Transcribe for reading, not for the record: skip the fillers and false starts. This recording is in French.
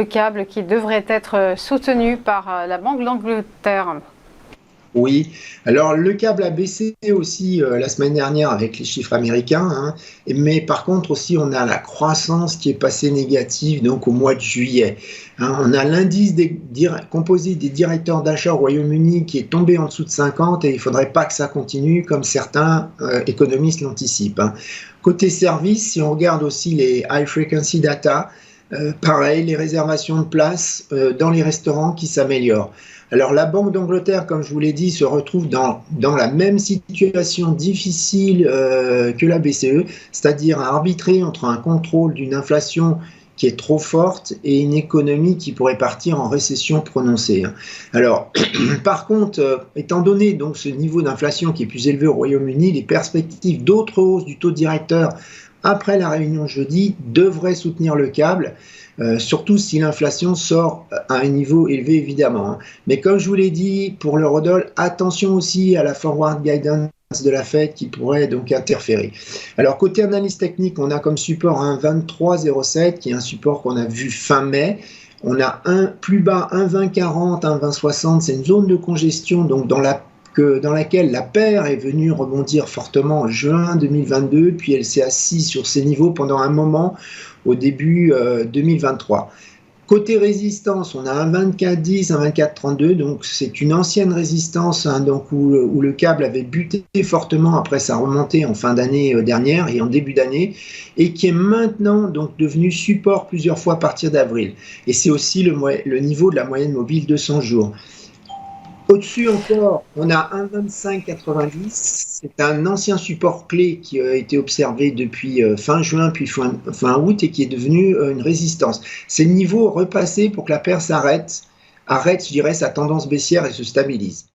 le câble qui devrait être soutenu par la Banque d'Angleterre. Oui, alors le câble a baissé aussi la semaine dernière avec les chiffres américains, hein, mais par contre aussi on a la croissance qui est passée négative donc au mois de juillet. Hein. On a l'indice composé des directeurs d'achat au Royaume-Uni qui est tombé en dessous de 50 et il ne faudrait pas que ça continue comme certains économistes l'anticipent. Hein. Côté service, si on regarde aussi les high frequency data, pareil, les réservations de places dans les restaurants qui s'améliorent. Alors la Banque d'Angleterre, comme je vous l'ai dit, se retrouve dans la même situation difficile que la BCE, c'est-à-dire à arbitrer entre un contrôle d'une inflation qui est trop forte et une économie qui pourrait partir en récession prononcée. Alors, par contre, étant donné donc ce niveau d'inflation qui est plus élevé au Royaume-Uni, les perspectives d'autres hausses du taux directeur après la réunion jeudi devraient soutenir le câble. Surtout si l'inflation sort à un niveau élevé évidemment. Hein. Mais comme je vous l'ai dit, pour l'eurodoll, attention aussi à la forward guidance de la Fed qui pourrait donc interférer. Alors côté analyse technique, on a comme support un 23,07 qui est un support qu'on a vu fin mai. On a un plus bas 1,2040, 1,2060, c'est une zone de congestion donc dans laquelle la paire est venue rebondir fortement en juin 2022, puis elle s'est assise sur ces niveaux pendant un moment au début 2023. Côté résistance, on a un 24,10, un 24,32, donc c'est une ancienne résistance hein, donc où le câble avait buté fortement après sa remontée en fin d'année dernière et en début d'année, et qui est maintenant donc devenu support plusieurs fois à partir d'avril. Et c'est aussi le niveau de la moyenne mobile de 100 jours. Au-dessus encore, on a un 25,90. C'est un ancien support clé qui a été observé depuis fin juin puis fin août et qui est devenu une résistance. C'est le niveau repassé pour que la paire arrête, je dirais, sa tendance baissière et se stabilise.